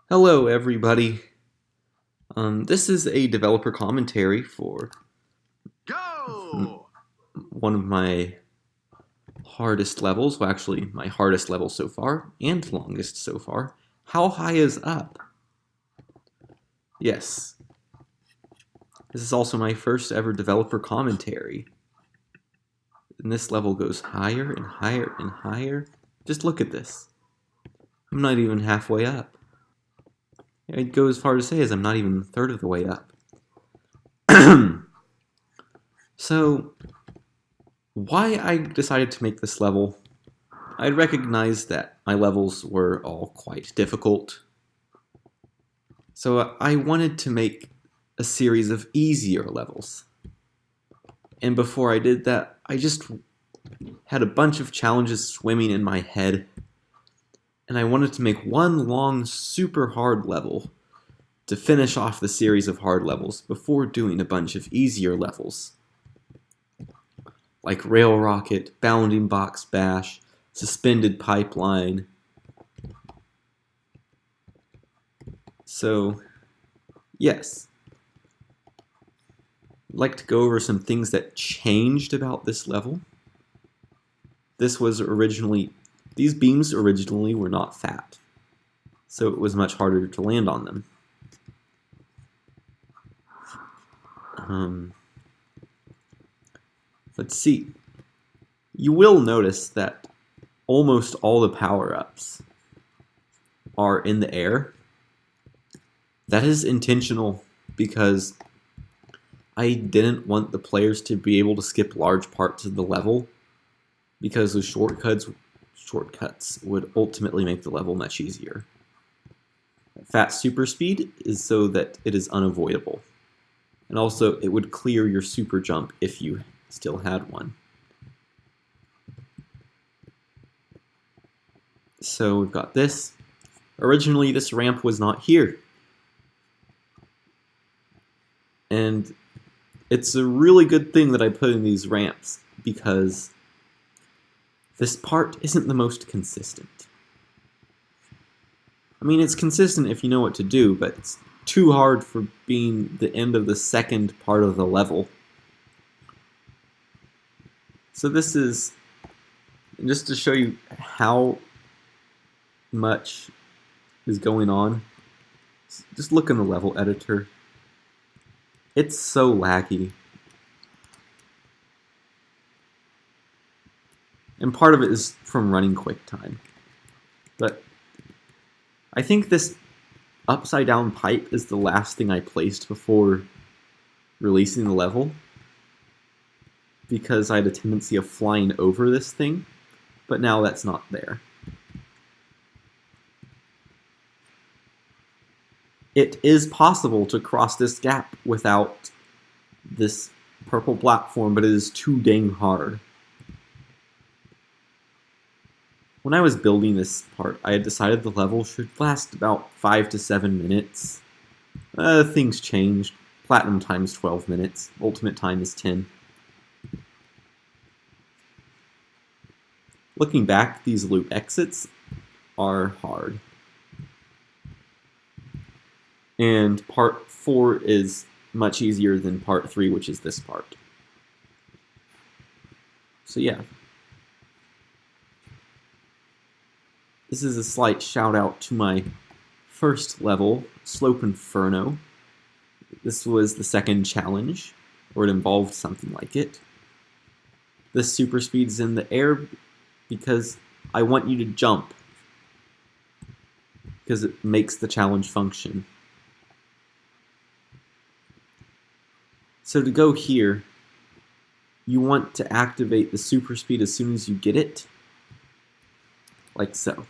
Hello, everybody. This is a developer commentary for Go! one of my hardest levels. Well, actually, my hardest level so far, and longest so far. How high is up? Yes. This is also my first ever developer commentary. And this level goes higher and higher and higher. Just look at this. I'm not even halfway up. I'd go as far to say as I'm not even a third of the way up. So, why I decided to make this level, I recognized that my levels were all quite difficult. So I wanted to make a series of easier levels. And before I did that, I just had a bunch of challenges swimming in my head. And I wanted to make one long, super hard level to finish off the series of hard levels before doing a bunch of easier levels. Like Rail Rocket, Bounding Box Bash, Suspended Pipeline. So, yes. I'd like to go over some things that changed about this level. These beams originally were not fat, so it was much harder to land on them. Let's see. You will notice that almost all the power-ups are in the air. That is intentional because I didn't want the players to be able to skip large parts of the level because the shortcuts would ultimately make the level much easier. Fat super speed is so that it is unavoidable. And also, it would clear your super jump if you still had one. So we've got this. Originally, this ramp was not here. And it's a really good thing that I put in these ramps because this part isn't the most consistent. I mean, it's consistent if you know what to do, but it's too hard for being the end of the second part of the level. So this is just to show you how much is going on. Just look in the level editor. It's so laggy. And part of it is from running QuickTime. But I think this upside down pipe is the last thing I placed before releasing the level, because I had a tendency of flying over this thing, but now that's not there. It is possible to cross this gap without this purple platform, but it is too dang hard. When I was building this part, I had decided the level should last about 5 to 7 minutes. Things changed. Platinum time's 12 minutes. Ultimate time is 10. Looking back, these loop exits are hard. And part 4 is much easier than part 3, which is this part. So yeah. This is a slight shout out to my first level, Slope Inferno. This was the second challenge, or it involved something like it. This super speed's in the air because I want you to jump, because it makes the challenge function. So to go here, you want to activate the super speed as soon as you get it, like so.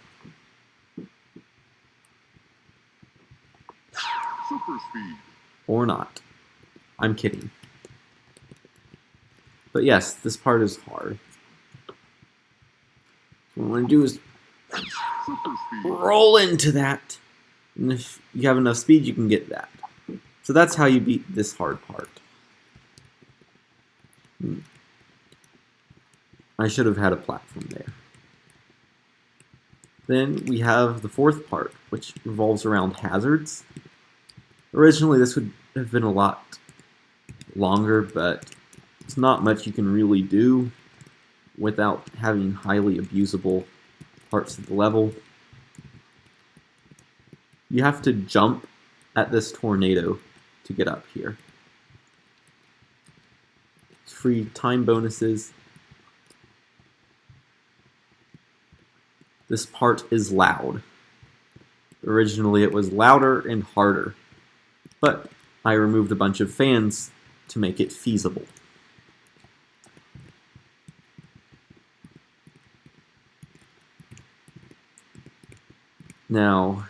Super speed. Or not. I'm kidding. But yes, this part is hard. What I want to do is roll into that. And if you have enough speed, you can get that. So that's how you beat this hard part. I should have had a platform there. Then we have the fourth part, which revolves around hazards. Originally, this would have been a lot longer, but it's not much you can really do without having highly abusable parts of the level. You have to jump at this tornado to get up here. Free time bonuses. This part is loud. Originally it was louder and harder, but I removed a bunch of fans to make it feasible. Now,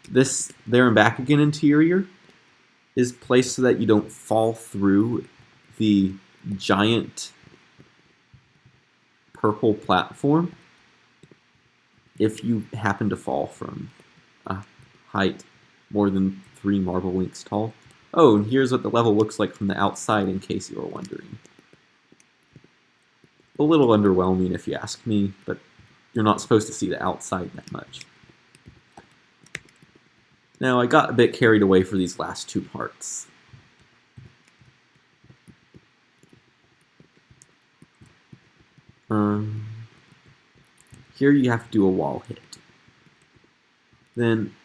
this there and back again interior is placed so that you don't fall through the giant purple platform if you happen to fall from a height more than 3 marble links tall. Oh, and here's what the level looks like from the outside, in case you were wondering. A little underwhelming if you ask me, but you're not supposed to see the outside that much. Now, I got a bit carried away for these last 2 parts. Here you have to do a wall hit. Then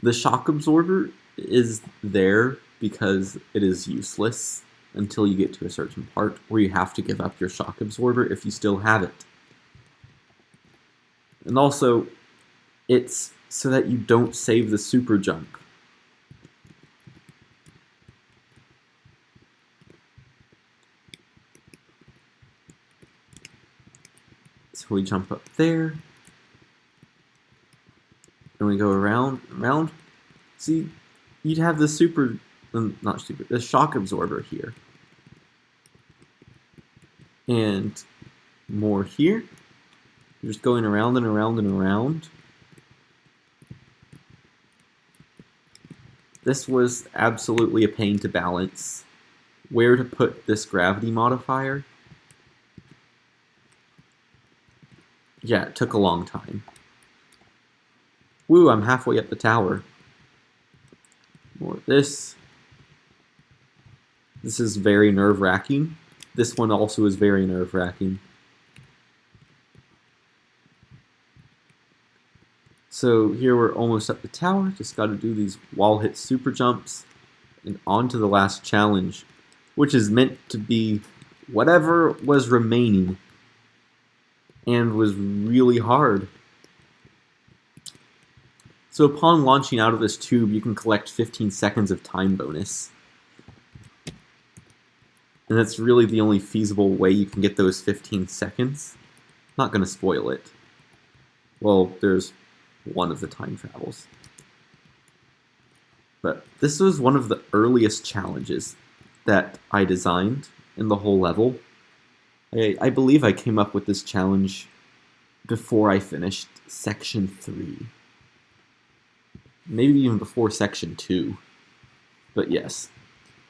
the shock absorber is there because it is useless until you get to a certain part where you have to give up your shock absorber if you still have it. And also, it's so that you don't save the super jump. So we jump up there, and we go around, around. See, you'd have the the shock absorber here. And more here. You're just going around and around and around. This was absolutely a pain to balance. Where to put this gravity modifier? Yeah, it took a long time. Woo, I'm halfway up the tower. More of this. This is very nerve-wracking. This one also is very nerve-wracking. So here we're almost at the tower. Just got to do these wall hit super jumps and on to the last challenge, which is meant to be whatever was remaining and was really hard. So upon launching out of this tube, you can collect 15 seconds of time bonus. And that's really the only feasible way you can get those 15 seconds. Not going to spoil it. Well, there's one of the time travels. But this was one of the earliest challenges that I designed in the whole level. I believe I came up with this challenge before I finished Section 3. Maybe even before Section 2. But yes,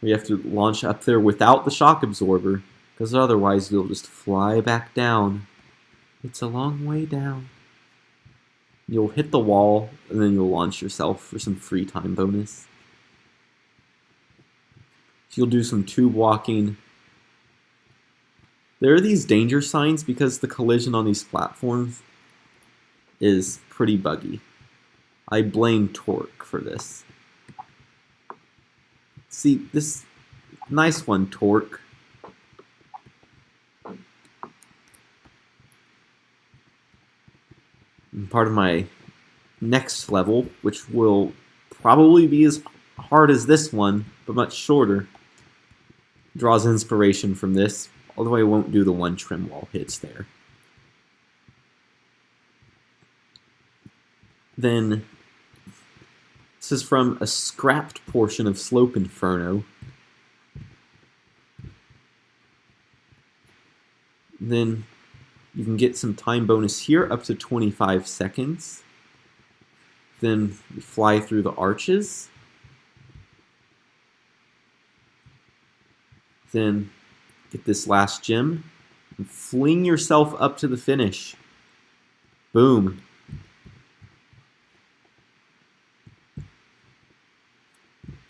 we have to launch up there without the shock absorber, because otherwise you'll just fly back down. It's a long way down. You'll hit the wall, and then you'll launch yourself for some free time bonus. You'll do some tube walking. There are these danger signs because the collision on these platforms is pretty buggy. I blame torque for this. See, this nice one, torque. And part of my next level, which will probably be as hard as this one, but much shorter, draws inspiration from this, although I won't do the one trim wall hits there. Then, this is from a scrapped portion of Slope Inferno. Then you can get some time bonus here, up to 25 seconds. Then you fly through the arches. Then get this last gem and fling yourself up to the finish. Boom.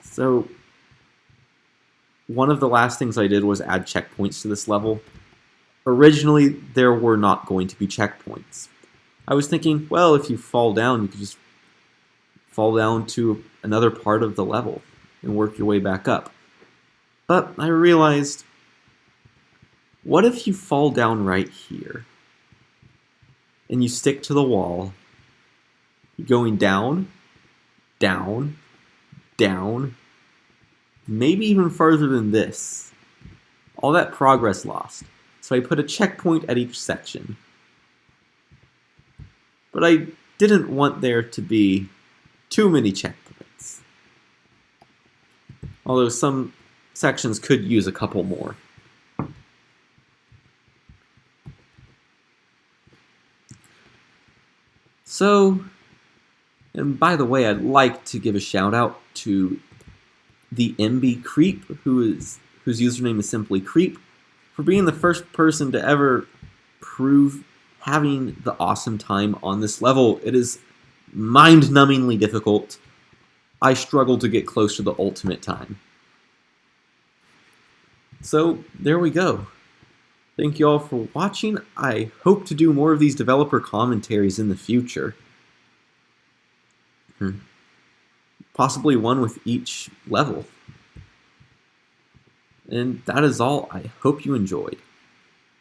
So, one of the last things I did was add checkpoints to this level. Originally, there were not going to be checkpoints. I was thinking, well, if you fall down, you could just fall down to another part of the level and work your way back up. But I realized, what if you fall down right here and you stick to the wall, going down, down, down, maybe even further than this. All that progress lost. So I put a checkpoint at each section. But I didn't want there to be too many checkpoints. Although some sections could use a couple more. So, and by the way, I'd like to give a shout out to the MB Creep, whose username is simply Creep, for being the first person to ever prove having the awesome time on this level. It is mind-numbingly difficult. I struggle to get close to the ultimate time. So, there we go. Thank you all for watching. I hope to do more of these developer commentaries in the future. Possibly one with each level. And that is all. I hope you enjoyed.